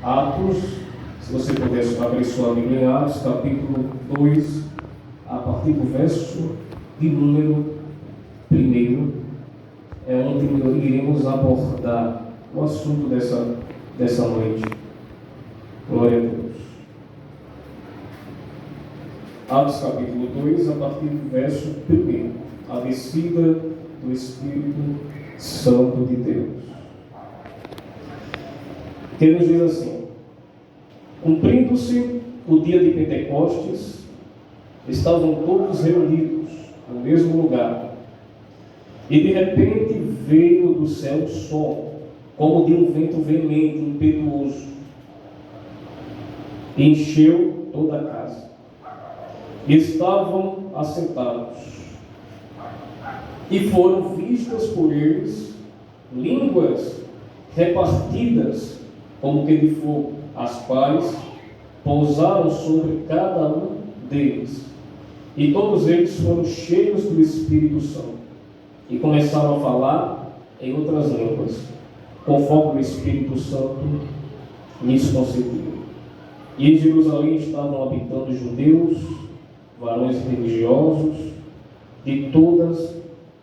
Atos, se você pudesse abrir sua Bíblia em Atos, capítulo 2, a partir do verso de número 1, é onde iremos abordar o assunto dessa noite. Glória a Deus. Atos capítulo 2, a partir do verso 1, a descida do Espírito Santo de Deus. Que nos diz assim: cumprindo-se o dia de Pentecostes, estavam todos reunidos no mesmo lugar, e de repente veio do céu um som, como de um vento veemente, impetuoso, e encheu toda a casa. E estavam assentados, e foram vistas por eles línguas repartidas como que de fogo, as quais pousaram sobre cada um deles. E todos eles foram cheios do Espírito Santo, e começaram a falar em outras línguas, conforme o Espírito Santo lhes concedia. E em Jerusalém estavam habitando judeus, varões religiosos, de todas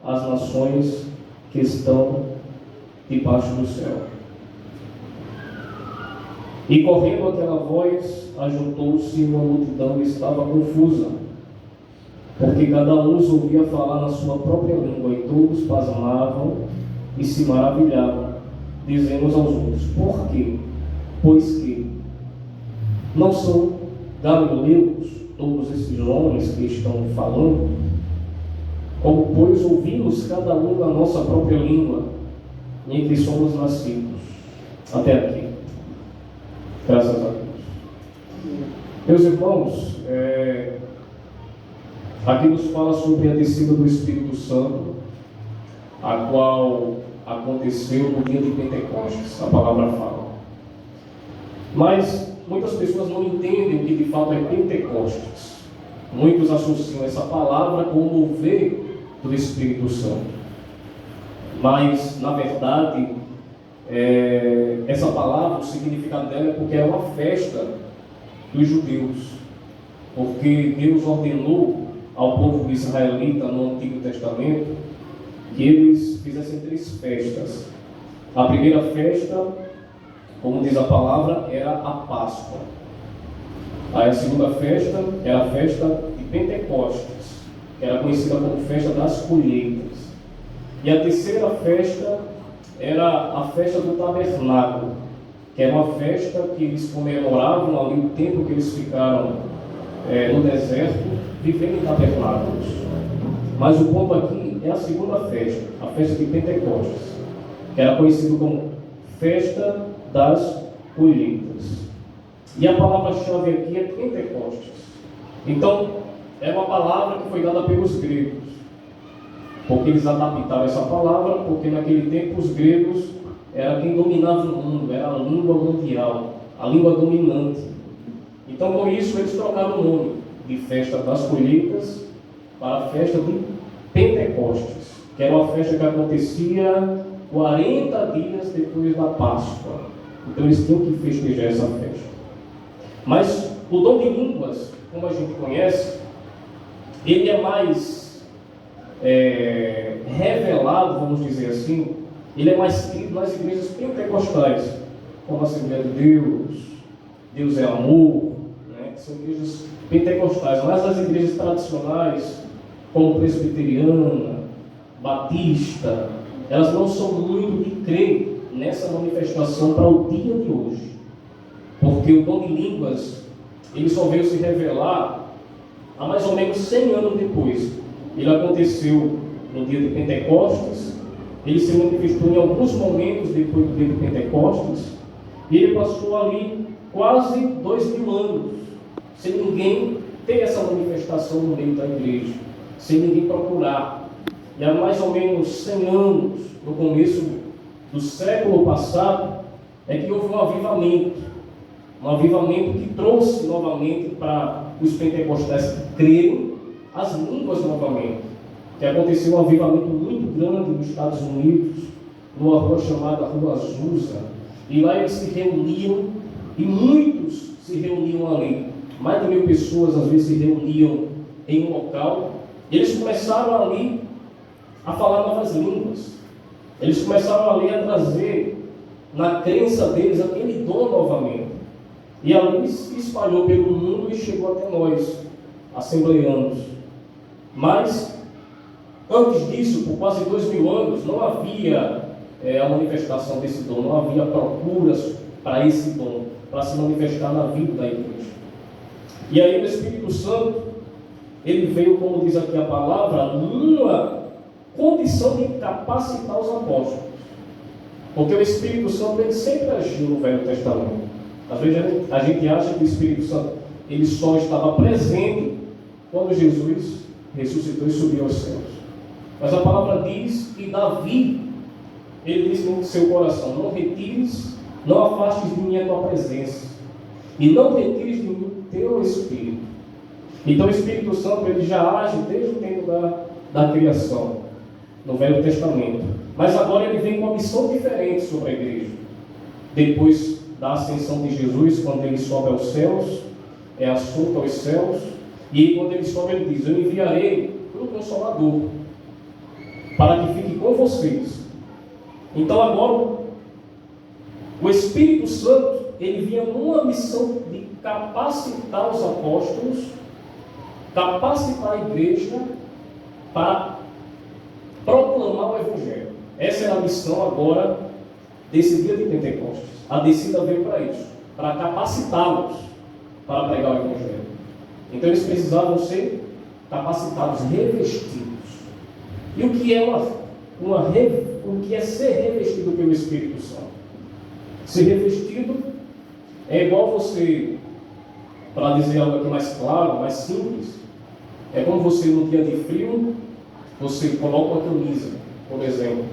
as nações que estão debaixo do céu. E correndo aquela voz, ajuntou-se uma multidão e estava confusa, porque cada um os ouvia falar na sua própria língua, e todos pasmavam e se maravilhavam, dizendo uns aos outros: por quê? Pois que não são galileus todos esses homens que estão falando? Como, pois, ouvimos cada um na nossa própria língua, em que somos nascidos. Até aqui. Graças a Deus. Meus irmãos, aqui nos fala sobre a descida do Espírito Santo, a qual aconteceu no dia de Pentecostes, a palavra fala. Mas muitas pessoas não entendem o que de fato é Pentecostes. Muitos associam essa palavra com o mover do Espírito Santo. Mas, na verdade, essa palavra, o significado dela é porque é uma festa dos judeus. Porque Deus ordenou ao povo israelita no Antigo Testamento que eles fizessem 3 festas. A primeira festa, como diz a palavra, era a Páscoa. Aí a segunda festa era a festa de Pentecostes, que era conhecida como festa das colheitas. E a terceira festa era a festa do tabernáculo, que era uma festa que eles comemoravam ali o tempo que eles ficaram no deserto, vivendo em tabernáculos. Mas o ponto aqui é a segunda festa, a festa de Pentecostes, que era conhecida como festa das colheitas. E a palavra-chave aqui é Pentecostes. Então, é uma palavra que foi dada pelos gregos, porque eles adaptaram essa palavra, porque naquele tempo os gregos era quem dominava o mundo, era a língua mundial, a língua dominante. Então, com isso, eles trocaram o nome de festa das colheitas para a festa de Pentecostes, que era uma festa que acontecia 40 dias depois da Páscoa. Então, eles tinham que festejar essa festa. Mas o dom de línguas, como a gente conhece, ele é mais revelado, vamos dizer assim, ele é mais escrito nas igrejas pentecostais, como a Assembleia de Deus, Deus é amor, né? São igrejas pentecostais. Mas as igrejas tradicionais, como presbiteriana, batista, elas não são muito de crer nessa manifestação para o dia de hoje, porque o dom de línguas ele só veio se revelar há mais ou menos 100 anos depois. Ele aconteceu no dia de Pentecostes, ele se manifestou em alguns momentos depois do dia de Pentecostes, e ele passou ali quase 2000 anos, sem ninguém ter essa manifestação no meio da igreja, sem ninguém procurar. E há mais ou menos 100 anos, no começo do século passado, é que houve um avivamento que trouxe novamente para os pentecostais crerem as línguas novamente, que aconteceu um avivamento muito grande nos Estados Unidos, numa rua chamada Rua Azusa, e lá eles se reuniam E muitos se reuniam ali. Mais de 1000 pessoas às vezes se reuniam em um local. E eles começaram ali a falar novas línguas. Eles começaram ali a trazer na crença deles aquele dom novamente. E ali se espalhou pelo mundo e chegou até nós, assembleanos. Mas, antes disso, por quase 2000 anos, não havia a manifestação desse dom, não havia procuras para esse dom, para se manifestar na vida da igreja. E aí o Espírito Santo, ele veio, como diz aqui a palavra, numa condição de capacitar os apóstolos. Porque o Espírito Santo, ele sempre agiu no Velho Testamento. Às vezes a gente acha que o Espírito Santo, ele só estava presente quando Jesus ressuscitou e subiu aos céus. Mas a palavra diz que Davi, ele disse no seu coração: não retires, não afastes de mim a tua presença, e não retires de mim o teu Espírito. Então o Espírito Santo, ele já age desde o tempo da criação, no Velho Testamento. Mas agora ele vem com uma missão diferente sobre a igreja. Depois da ascensão de Jesus, quando ele sobe aos céus, é assunto aos céus, e quando ele sobe, ele diz: eu enviarei um Consolador, para que fique com vocês. Então agora, o Espírito Santo, ele vinha numa missão de capacitar os apóstolos, capacitar a igreja para proclamar o Evangelho. Essa é a missão agora desse dia de Pentecostes. A descida veio para isso, para capacitá-los para pregar o Evangelho. Então eles precisavam ser capacitados, revestidos. E o que é o que é ser revestido pelo Espírito Santo? Ser revestido é igual você, para dizer algo aqui mais claro, mais simples, é como você no dia de frio, você coloca uma camisa, por exemplo.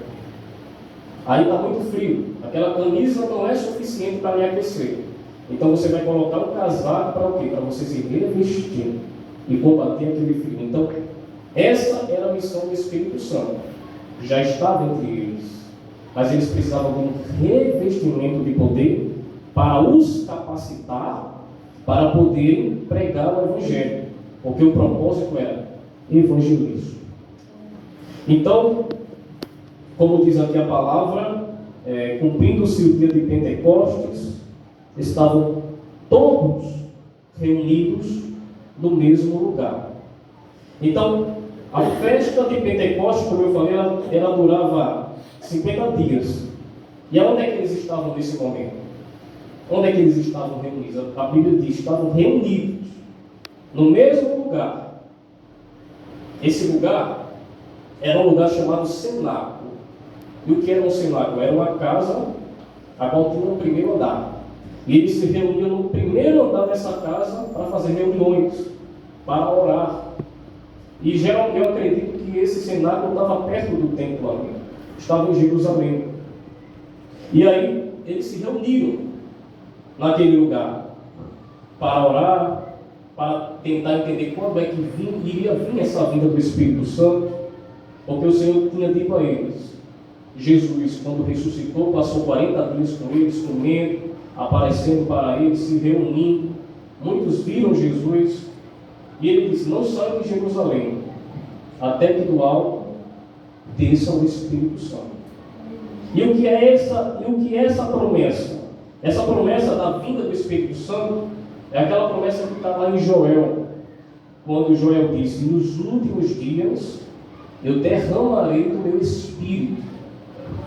Aí está muito frio, aquela camisa não é suficiente para lhe aquecer. Então você vai colocar um casaco para o quê? Para você se revestir e combater aquele frio. Então, essa era a missão do Espírito Santo. Já estava entre eles. Mas eles precisavam de um revestimento de poder para os capacitar para poderem pregar o Evangelho. Porque o propósito era evangelismo. Então, como diz aqui a palavra, cumprindo-se o dia de Pentecostes, estavam todos reunidos no mesmo lugar. Então, a festa de Pentecostes, como eu falei, ela durava 50 dias. E onde é que eles estavam nesse momento? Onde é que eles estavam reunidos? A Bíblia diz que estavam reunidos no mesmo lugar. Esse lugar era um lugar chamado cenáculo. E o que era um cenáculo? Era uma casa a qual tinha um primeiro andar. E eles se reuniam no primeiro andar dessa casa para fazer reuniões, para orar. E geralmente eu acredito que esse cenáculo estava perto do templo ali. Estava em Jerusalém. E aí eles se reuniram naquele lugar para orar, para tentar entender quando é que iria vir essa vinda do Espírito Santo. Porque o Senhor tinha dito a eles: Jesus, quando ressuscitou, passou 40 dias com eles, comendo, aparecendo para eles, se reunindo. Muitos viram Jesus. E ele disse: não saiam de Jerusalém, até que do alto desça o Espírito Santo. E o que é essa promessa? Essa promessa da vinda do Espírito Santo é aquela promessa que está lá em Joel, quando Joel disse: nos últimos dias eu derramarei do meu Espírito,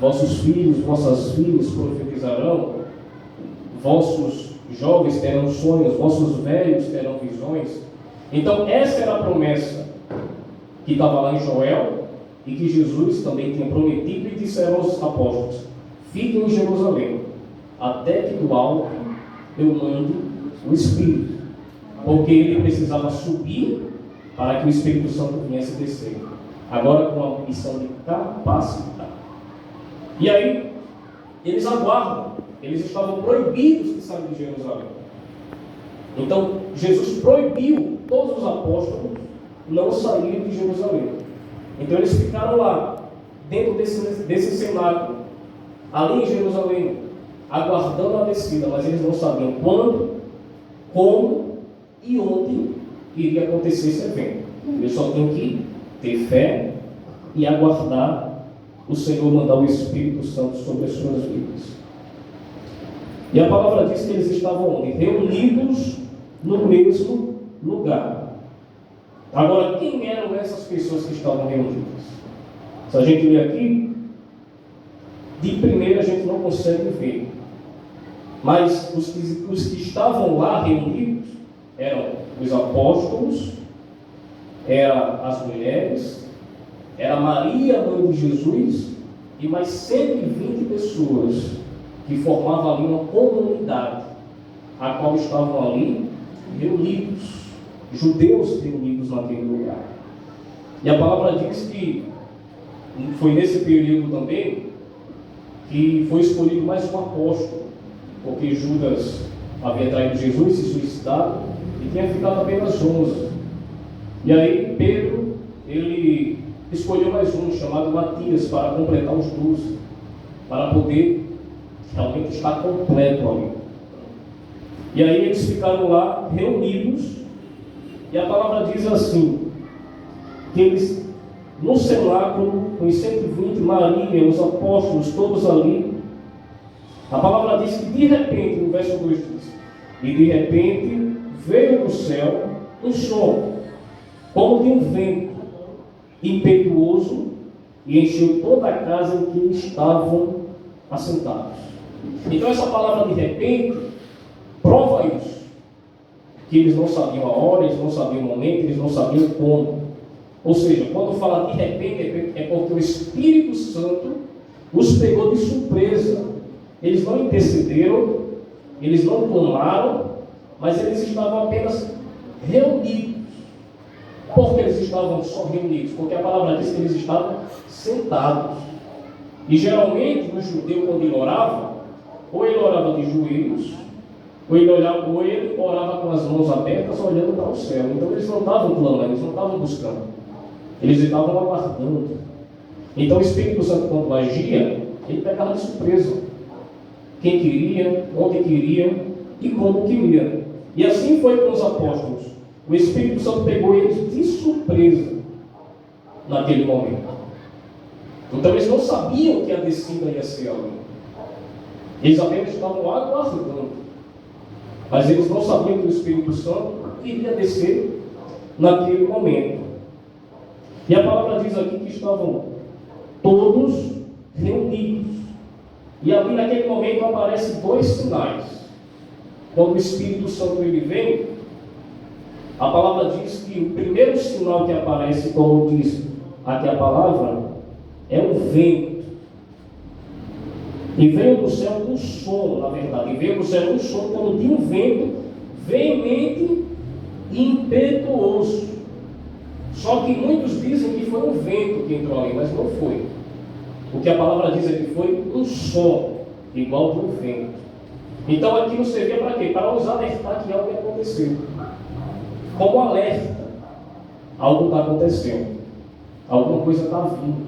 vossos filhos, vossas filhas profetizarão, vossos jovens terão sonhos, vossos velhos terão visões. Então essa era a promessa que estava lá em Joel e que Jesus também tinha prometido, e disseram aos apóstolos: fiquem em Jerusalém, até que do alto eu mande o Espírito, porque ele precisava subir para que o Espírito Santo viesse descer, agora com a missão de capacitar. E aí eles aguardam, eles estavam proibidos de sair de Jerusalém. Então Jesus proibiu todos os apóstolos não saírem de Jerusalém. Então eles ficaram lá, dentro desse cenáculo, ali em Jerusalém. aguardando a descida, mas eles não sabiam quando, como e onde iria acontecer esse evento. Eles só tinham que ter fé e aguardar o Senhor mandar o Espírito Santo sobre as suas vidas. E a palavra diz que eles estavam onde? Reunidos no mesmo lugar. Agora, quem eram essas pessoas que estavam reunidas? Se a gente ler aqui, de primeira a gente não consegue ver. Mas os que estavam lá reunidos eram os apóstolos, eram as mulheres, era Maria, mãe de Jesus, e mais 120 pessoas que formavam ali uma comunidade, a qual estavam ali reunidos, judeus reunidos naquele lugar. E a palavra diz que foi nesse período também que foi escolhido mais um apóstolo, porque Judas havia traído Jesus, se suicidado, e tinha ficado apenas 11. E aí Pedro, ele escolheu mais um, chamado Matias, para completar os 12, para poder realmente estar completo ali. E aí eles ficaram lá reunidos, e a palavra diz assim, que eles, no cenáculo, com os 120, Maria, os apóstolos, todos ali, a palavra diz que de repente, no verso 2 diz, e de repente veio do céu um som, como de um vento impetuoso, e encheu toda a casa em que estavam assentados. Então essa palavra de repente prova isso, que eles não sabiam a hora, eles não sabiam o momento, eles não sabiam como. Ou seja, quando fala de repente é porque o Espírito Santo os pegou de surpresa. Eles não intercederam, eles não clamaram, mas eles estavam apenas reunidos. Por que eles estavam só reunidos? Porque a palavra diz que eles estavam sentados. E geralmente o judeu, quando ele orava, ou ele orava de joelhos, ou ele orava com as mãos abertas, olhando para o céu. Então eles não estavam clamando, eles não estavam buscando, eles estavam aguardando. Então o Espírito Santo, quando agia, ele pegava de surpresa quem queria, onde queria e como queria. E assim foi com os apóstolos. O Espírito Santo pegou eles de surpresa naquele momento. Então eles não sabiam que a descida ia ser ali. Eles apenas estavam aguardando. Mas eles não sabiam que o Espírito Santo iria descer naquele momento. E a palavra diz aqui que estavam todos reunidos. E ali naquele momento aparecem 2 sinais. Quando o Espírito Santo ele vem, a palavra diz que o primeiro sinal que aparece, como diz aqui a palavra, é um vento. E veio do céu um som, na verdade. E veio do céu um som como de um vento veemente e impetuoso. Só que muitos dizem que foi um vento que entrou ali, mas não foi. O que a palavra diz é que foi um som, igual de um vento. Então aquilo servia para quê? Para nos alertar que algo ia acontecer. Como alerta, algo está acontecendo. Alguma coisa está vindo.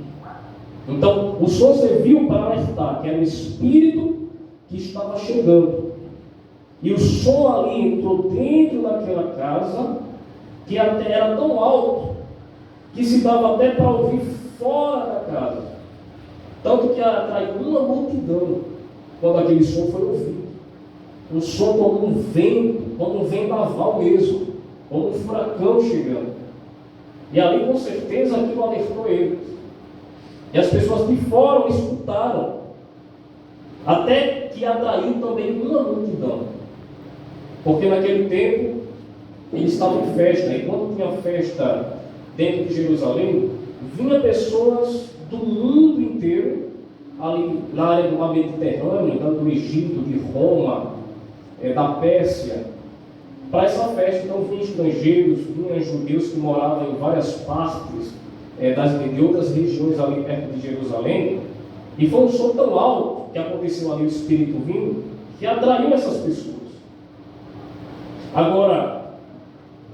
Então, o som serviu para alertar que era o Espírito que estava chegando. E o som ali entrou dentro daquela casa, que até era tão alto, que se dava até para ouvir fora da casa. Tanto que atraiu uma multidão, quando aquele som foi ouvido. Um som como um vento, como um vendaval mesmo, como um furacão chegando. E ali, com certeza, aquilo alertou eles. E as pessoas de fora escutaram, até que atraiu também uma multidão. Porque naquele tempo, eles estavam em festa, e quando tinha festa dentro de Jerusalém, vinha pessoas do mundo inteiro, ali na área do mar Mediterrâneo, tanto do Egito, de Roma, da Pérsia, para essa festa. Então vinham estrangeiros, vinham judeus que moravam em várias partes de outras regiões ali perto de Jerusalém, e foi um som tão alto que aconteceu ali, o Espírito vindo, que atraiu essas pessoas. Agora,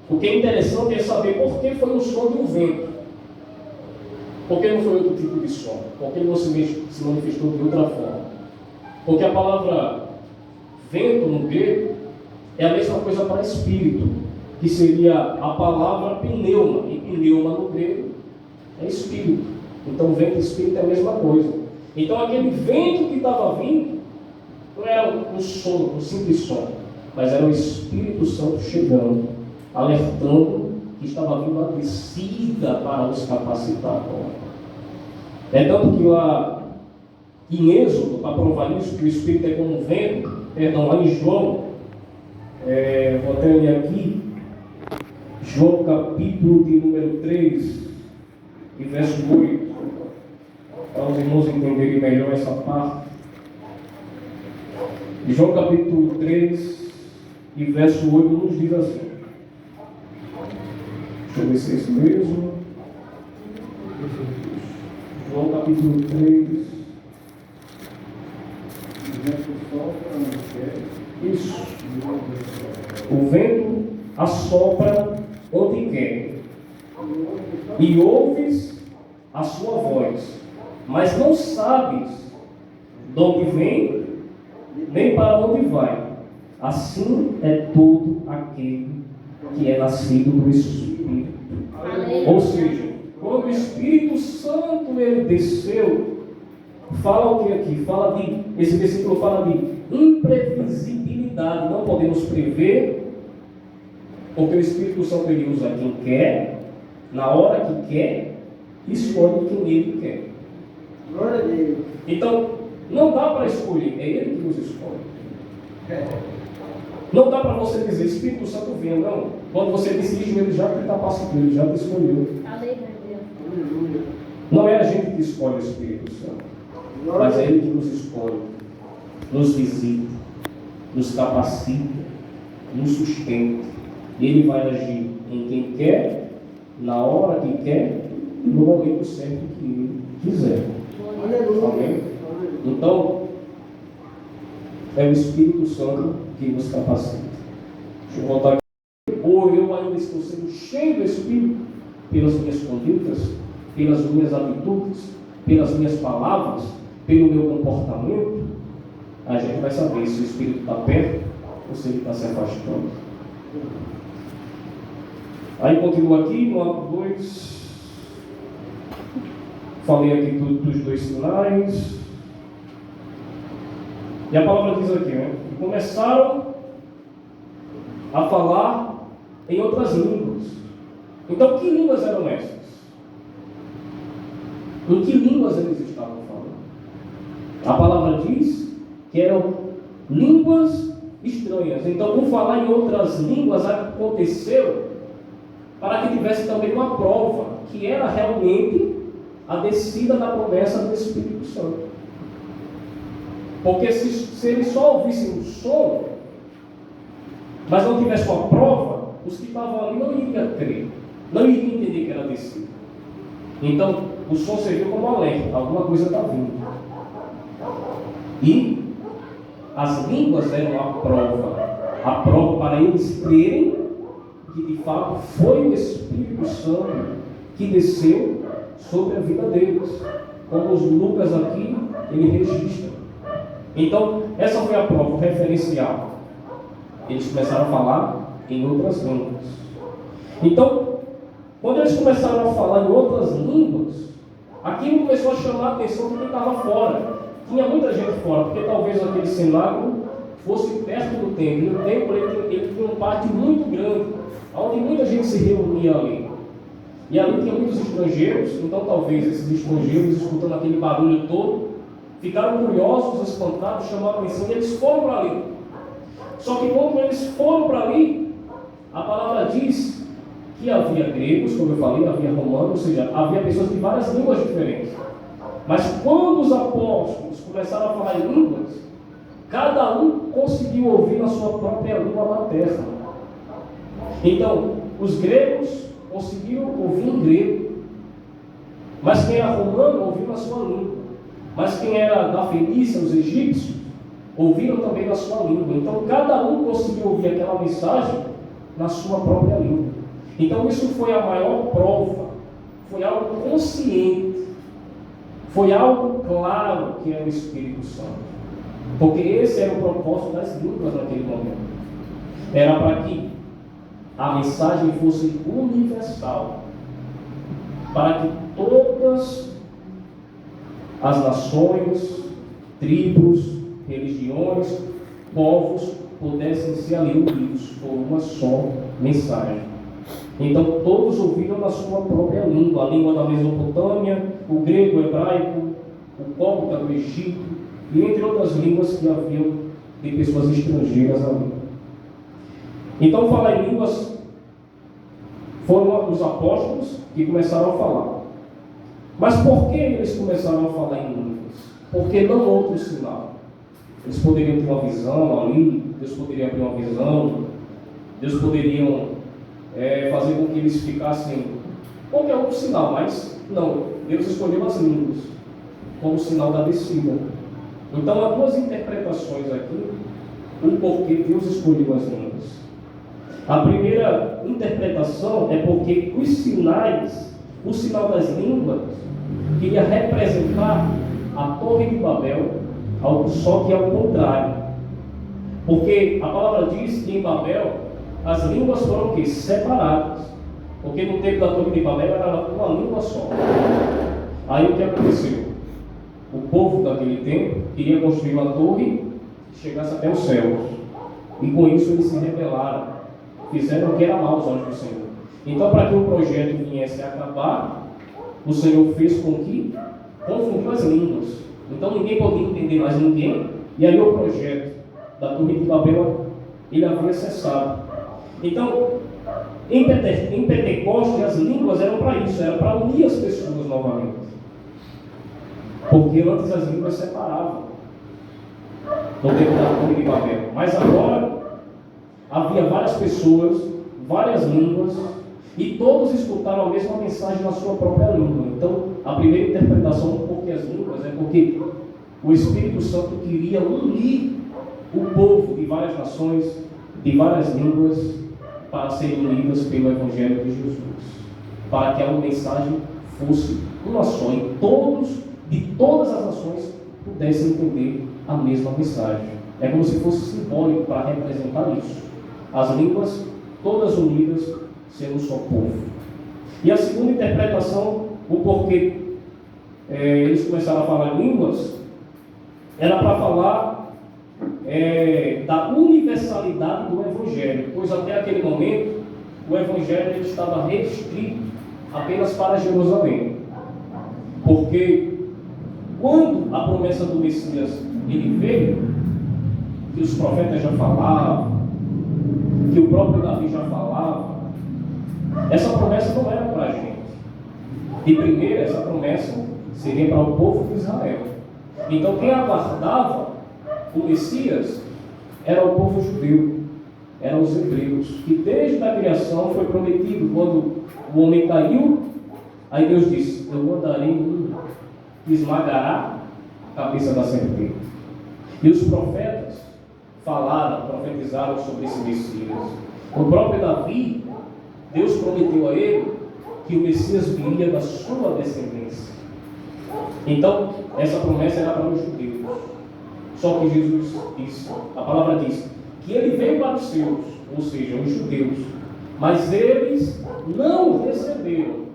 o que é interessante é saber por que foi um som de um vento. Por que não foi outro tipo de som? Por que ele não se manifestou de outra forma? Porque a palavra vento no grego é a mesma coisa para espírito, que seria a palavra pneuma, e pneuma no grego é espírito. Então vento e espírito é a mesma coisa. Então aquele vento que estava vindo não era um som, um simples som, mas era o Espírito Santo chegando, alertando que estava vindo a descida para os capacitar agora. É tanto que lá em Êxodo, para provar isso, que o Espírito é como um vento, perdão, lá em João, vou até ler aqui, João capítulo de número 3, e verso 8, para os irmãos entenderem melhor essa parte. João capítulo 3 e verso 8 nos diz assim. Deixa eu ver se é isso mesmo. João capítulo 3. Isso. O vento assopra onde quer, e ouves a sua voz, mas não sabes de onde vem, nem para onde vai. Assim é todo aquele que é nascido do Espírito. Ou seja, quando o Espírito Santo ele desceu, fala o que aqui? Fala de, esse versículo fala de imprevisibilidade. Não podemos prever, porque o Espírito Santo ele usa quem quer, na hora que quer, e escolhe quem ele quer. Glória a Deus. Então, não dá para escolher, é ele que nos escolhe. Não dá para você dizer, Espírito Santo venha, não. Quando você decide, ele já te capacitou, ele já te escolheu. Não é a gente que escolhe o Espírito Santo, mas é ele que nos escolhe, nos visita, nos capacita, nos sustenta. Ele vai agir em quem quer, na hora que quer, e no momento certo que ele quiser. Amém? Então, é o Espírito Santo que nos capacita. Deixa eu voltar aqui. Ou eu ainda estou sendo cheio do Espírito pelas minhas condutas, pelas minhas atitudes, pelas minhas palavras, pelo meu comportamento. A gente vai saber se o Espírito está perto ou se ele está se afastando. Aí continua aqui no Ato 2. Falei aqui dos dois sinais. E a palavra diz aqui, né? E começaram a falar em outras línguas. Então, que línguas eram essas? Em que línguas eles estavam falando? A palavra diz que eram línguas estranhas. Então, por falar em outras línguas, aconteceu para que tivesse também uma prova, que era realmente a descida da promessa do Espírito Santo. Porque se eles só ouvissem o som, mas não tivesse uma prova, os que estavam ali não iriam crer, não iriam entender que era descida. Então, o som serviu como alerta, alguma coisa está vindo. E as línguas eram a prova para eles crerem que de fato foi o Espírito Santo que desceu sobre a vida deles, como os Lucas aqui ele registra. Então, essa foi a prova, o referencial. Eles começaram a falar em outras línguas. Então, quando eles começaram a falar em outras línguas, aquilo começou a chamar a atenção de quem estava fora. Tinha muita gente fora, porque talvez aquele cenáculo fosse perto do templo. E o templo ele tinha um pátio muito grande, onde muita gente se reunia ali. E ali tinha muitos estrangeiros, então talvez esses estrangeiros, escutando aquele barulho todo, ficaram curiosos, espantados, chamaram a atenção e eles foram para ali. Só que quando eles foram para ali, a palavra diz que havia gregos, como eu falei, havia romanos, ou seja, havia pessoas de várias línguas diferentes. Mas quando os apóstolos começaram a falar em línguas, cada um conseguiu ouvir na sua própria língua materna. Então, os gregos conseguiram ouvir em grego, mas quem era romano ouviu na sua língua. Mas quem era da Fenícia, os egípcios, ouviram também na sua língua. Então, cada um conseguiu ouvir aquela mensagem na sua própria língua. Então, isso foi a maior prova. Foi algo consciente. Foi algo claro que é o Espírito Santo. Porque esse era o propósito das línguas naquele momento. Era para que a mensagem fosse universal, para que todas as nações, tribos, religiões, povos pudessem ser ali unidos por uma só mensagem. Então todos ouviram na sua própria língua, a língua da Mesopotâmia, o grego, o hebraico, o copta do Egito, e entre outras línguas que haviam de pessoas estrangeiras ali. Então falar em línguas foram os apóstolos que começaram a falar. Mas por que eles começaram a falar em línguas? Porque não outro sinal. Eles poderiam ter uma visão ali, Deus poderia abrir uma visão, Deus poderia fazer com que eles ficassem qualquer outro sinal, mas não, Deus escolheu as línguas como sinal da descida. Então há duas interpretações aqui, o porquê Deus escolheu as línguas. A primeira interpretação é porque os sinais, o sinal das línguas, queria representar a Torre de Babel, só que ao contrário. Porque a palavra diz que em Babel as línguas foram o quê? Separadas. Porque no tempo da Torre de Babel era uma língua só. Aí o que aconteceu? O povo daquele tempo queria construir uma torre que chegasse até os céus. E com isso eles se rebelaram. Fizeram o que era mal aos olhos do Senhor. Então, para que o projeto viesse a acabar, o Senhor fez com que confundiu as línguas. Então ninguém podia entender mais ninguém. E aí o projeto da Torre de Babel, ele havia cessado. Então, em Pentecostes, as línguas eram para isso, era para unir as pessoas novamente. Porque antes as línguas separavam no tempo da Torre de Babel. Mas agora havia várias pessoas, várias línguas, e todos escutaram a mesma mensagem na sua própria língua. Então, a primeira interpretação do porquê as línguas é porque o Espírito Santo queria unir o povo de várias nações, de várias línguas, para serem unidas pelo Evangelho de Jesus, para que a mensagem fosse uma só, e todos, de todas as nações, pudessem entender a mesma mensagem. É como se fosse simbólico para representar isso. As línguas, todas unidas, sendo um só povo. E a segunda interpretação, o porquê eles começaram a falar línguas, era para falar da universalidade do Evangelho, pois até aquele momento o Evangelho estava restrito apenas para Jerusalém. Porque quando a promessa do Messias ele veio, que os profetas já falavam, que o próprio Davi já falava, essa promessa não era para a gente. De primeira, essa promessa seria para o povo de Israel. Então quem aguardava o Messias era o povo judeu, eram os hebreus, que desde a criação foi prometido. Quando o homem caiu, aí Deus disse: eu mandarei um que esmagará a cabeça da serpente. E os profetas profetizaram sobre esse Messias. O próprio Davi, Deus prometeu a ele que o Messias viria da sua descendência. Então, essa promessa era para os judeus. Só que Jesus disse, a palavra diz, que ele veio para os seus, ou seja, os judeus, mas eles não o receberam.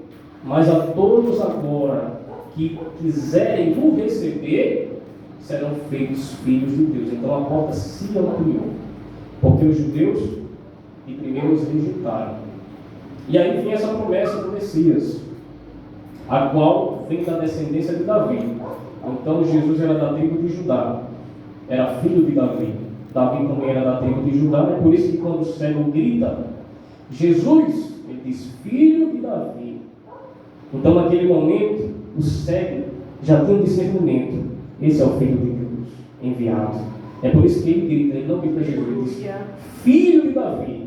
Mas a todos agora que quiserem o receber, serão feitos filhos de Deus. Então a porta se ampliou, porque os judeus de primeiro os rejeitaram. E aí vem essa promessa do Messias, a qual vem da descendência de Davi. Então Jesus era da tribo de Judá, era filho de Davi. Davi também era da tribo de Judá. É por isso que quando o cego grita Jesus, ele diz filho de Davi. Então naquele momento o cego já tem um discernimento. Esse é o Filho de Deus enviado. É por isso que ele grita, ele não grita Jesus, ele diz filho de Davi.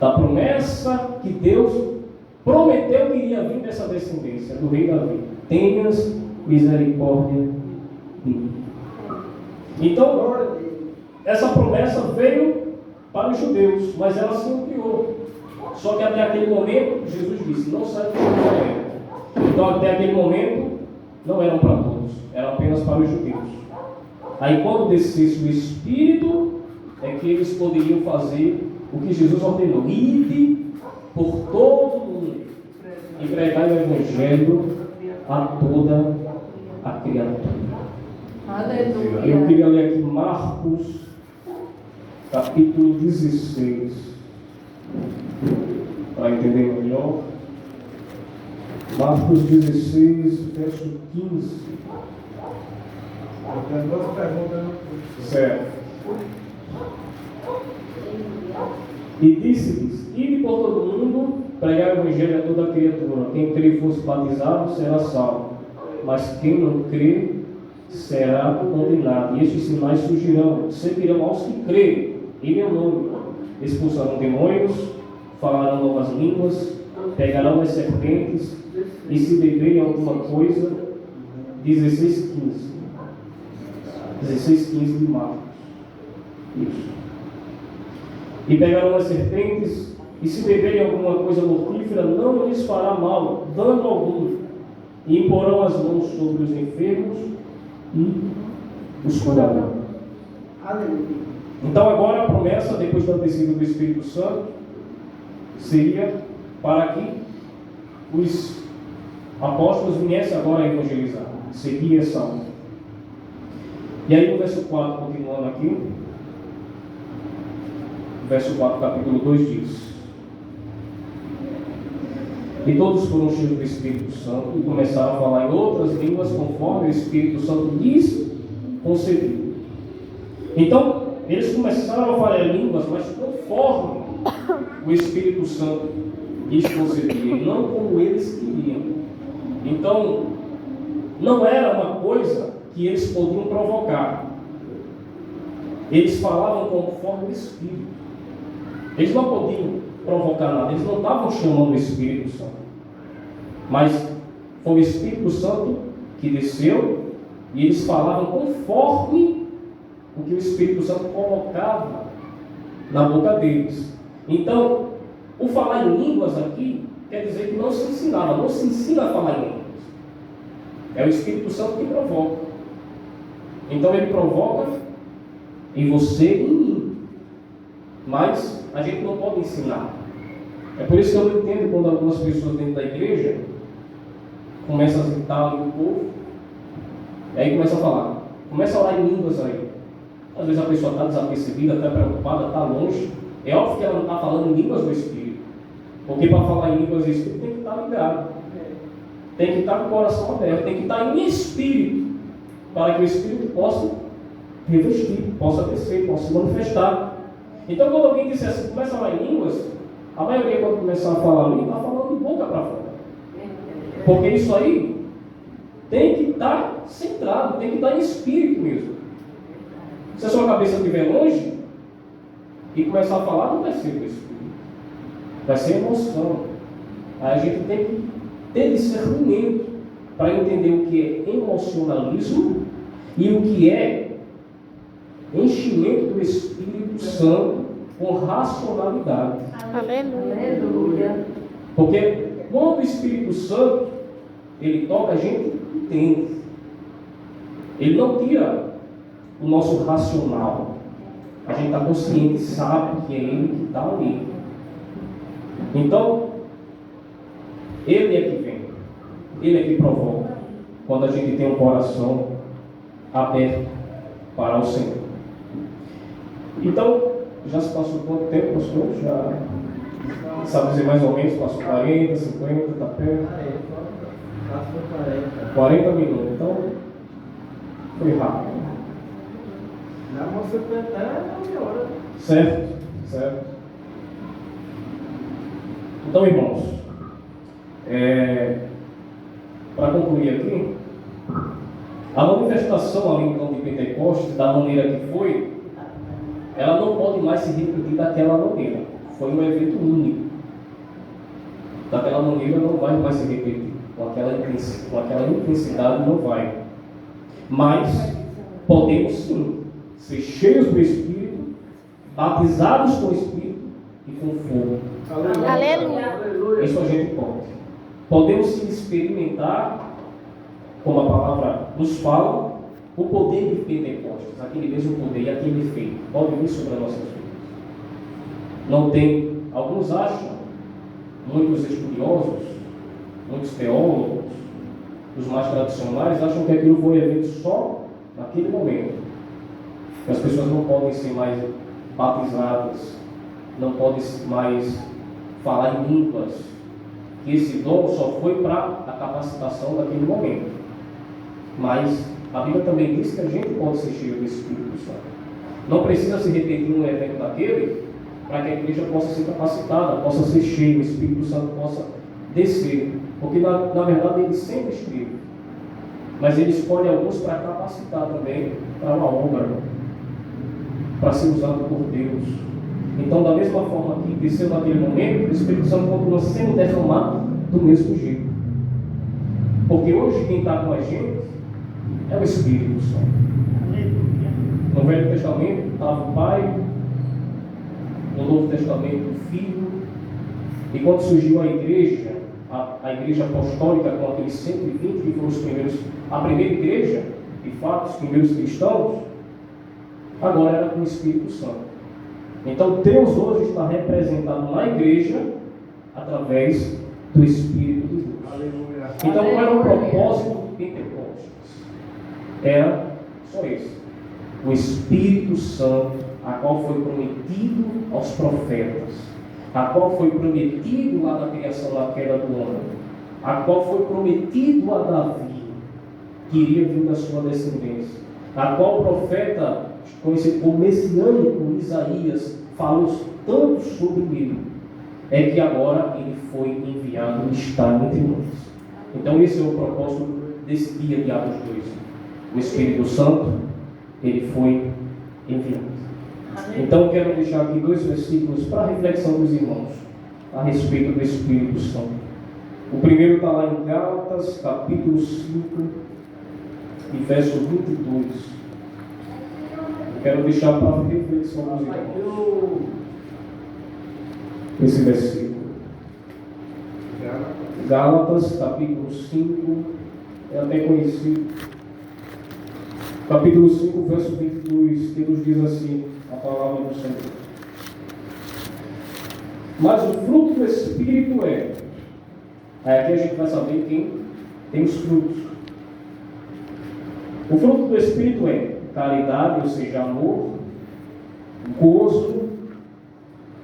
Da promessa que Deus prometeu que iria vir dessa descendência do rei Davi. Tenhas misericórdia de mim. Então, essa promessa veio para os judeus, mas ela se ampliou. Só que até aquele momento, Jesus disse, não saiam de Jerusalém. Então, até aquele momento, não eram para todos, eram apenas para os judeus. Aí quando descesse o Espírito, é que eles poderiam fazer o que Jesus ordenou: ide por todo mundo e pregai o Evangelho a toda a criatura. Aleluia. Eu queria ler aqui Marcos, capítulo 16, para entender melhor. Marcos 16, verso 15. Eu tenho duas perguntas. Certo. E disse-lhes: ide por todo mundo, pregai o Evangelho a toda criatura. Quem crer e fosse batizado será salvo, mas quem não crer será condenado. E estes sinais surgirão, seguirão aos que crerem em meu nome: expulsarão demônios, falarão novas línguas, pegarão as serpentes, e se beberem alguma coisa. 16:15 de Marcos. Isso. E pegarão as serpentes, e se beberem alguma coisa mortífera, não lhes fará mal, dano algum. E imporão as mãos sobre os enfermos e os curarão. Aleluia. Então agora a promessa, depois da descida do Espírito Santo, seria para que os apóstolos viessem agora a evangelizar, seguir essa ordem. E aí no verso 4, continuando aqui, verso 4, capítulo 2 diz: e todos foram cheios do Espírito Santo e começaram a falar em outras línguas conforme o Espírito Santo lhes concedeu. Então, eles começaram a falar em línguas, mas conforme o Espírito Santo lhes concedia, e não como eles queriam. Então, não era uma coisa que eles podiam provocar. Eles falavam conforme o Espírito. Eles não podiam provocar nada, eles não estavam chamando o Espírito Santo. Mas foi o Espírito Santo que desceu e eles falavam conforme o que o Espírito Santo colocava na boca deles. Então, o falar em línguas aqui quer dizer que não se ensinava, não se ensina a falar em línguas. É o Espírito Santo que provoca. Então ele provoca em você e em mim. Mas a gente não pode ensinar. É por isso que eu não entendo quando algumas pessoas dentro da igreja começam a gritar ali no povo, e aí começa a falar, começa a orar em línguas aí. Às vezes a pessoa está desapercebida, está preocupada, está longe. É óbvio que ela não está falando em línguas do Espírito. Porque para falar em línguas do Espírito tem que estar ligado. Tem que estar com o coração aberto, tem que estar em espírito, para que o Espírito possa revestir, possa descer, possa se manifestar. Então quando alguém disser assim, começa a falar em línguas, a maioria quando começar a falar língua, está falando de boca para fora. Porque isso aí tem que estar centrado, tem que estar em espírito mesmo. Se a sua cabeça estiver longe e começar a falar, não vai ser o espírito, vai ser emoção. Aí a gente tem que ter discernimento para entender o que é emocionalismo e o que é enchimento do Espírito Santo com racionalidade. Aleluia. Porque quando o Espírito Santo ele toca, a gente entende. Ele não tira o nosso racional. A gente está consciente, sabe que é Ele que está ali. Então, Ele é que vem. Ele é que provoca. Quando a gente tem um coração aberto para o Senhor. Então, já se passou quanto tempo, pastor? Já sabe dizer mais ou menos, passou 40, 50, está perto? Passou 40. 40 minutos, então foi rápido. Na moça até 9 horas. Certo, certo. Então, irmãos, para concluir aqui, a manifestação ali então de Pentecostes, da maneira que foi, ela não pode mais se repetir daquela maneira. Foi um evento único. Daquela maneira não vai mais se repetir. Com aquela intensidade não vai. Mas podemos sim ser cheios do Espírito, batizados com o Espírito e com fogo. Aleluia. Isso a gente pode. Podemos sim experimentar, como a palavra nos fala, O poder de Pentecostes, aquele mesmo poder e aquele efeito, pode vir sobre as nossas vidas. Não tem, alguns acham, muitos estudiosos, muitos teólogos, os mais tradicionais, acham que aquilo foi um evento só naquele momento. Que as pessoas não podem ser mais batizadas, não podem mais falar em línguas, que esse dom só foi para a capacitação daquele momento. Mas a Bíblia também diz que a gente pode ser cheio do Espírito Santo. Não precisa se repetir um evento daquele para que a igreja possa ser capacitada, possa ser cheia, o Espírito Santo possa descer. Porque na verdade ele sempre escreve. Mas ele escolhe alguns para capacitar também para uma obra, para ser usado por Deus. Então, da mesma forma que desceu naquele momento, o Espírito Santo continua sendo derramado do mesmo jeito. Porque hoje quem está com a gente é o Espírito Santo. No Velho Testamento estava o Pai, no Novo Testamento o Filho, e quando surgiu a igreja apostólica com aqueles 120 que foram os primeiros, a primeira igreja, de fato, os primeiros cristãos, agora era com o Espírito Santo. Então Deus hoje está representado na igreja através do Espírito de Deus. Aleluia. Então qual era o propósito de Pentecostes? Era só esse: o Espírito Santo, a qual foi prometido aos profetas, a qual foi prometido lá na criação da queda do homem, a qual foi prometido a Davi, que iria vir da sua descendência, a qual o profeta conhecido como messiânico Isaías falou tanto sobre ele, é que agora ele foi enviado e está entre nós. Então esse é o propósito desse dia de Atos 2. O Espírito Santo, ele foi enviado. Então quero deixar aqui 2 versículos para a reflexão dos irmãos a respeito do Espírito Santo. O primeiro está lá em Gálatas, capítulo 5, e verso 22. Quero deixar para a reflexão dos irmãos esse versículo. Gálatas, capítulo 5, é até conhecido. Capítulo 5, verso 22, que nos diz assim, a palavra do Senhor. Mas o fruto do Espírito é. Aí aqui a gente vai saber quem tem os frutos. O fruto do Espírito é caridade, ou seja, amor, gozo,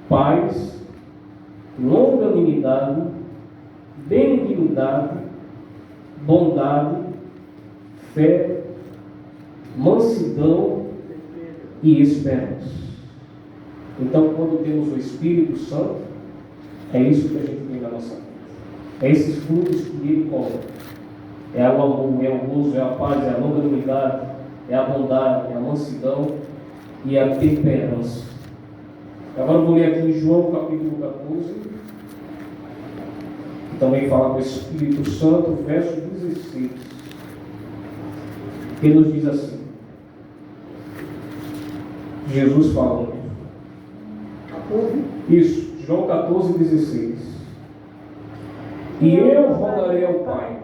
paz, longanimidade, benignidade, bondade, fé, mansidão e esperança. Então, quando temos o Espírito Santo, é isso que a gente tem na nossa vida. É esses frutos que ele coloca. É o amor, é o gozo, é a paz, é a longanimidade, é a bondade, é a mansidão e a temperança. Agora eu vou ler aqui em João capítulo 14, que também fala do Espírito Santo, verso 16, que nos diz assim, Jesus falando. Isso, João 14, 16. E eu rogarei ao Pai,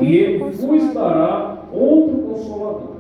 e Ele vos dará outro Consolador,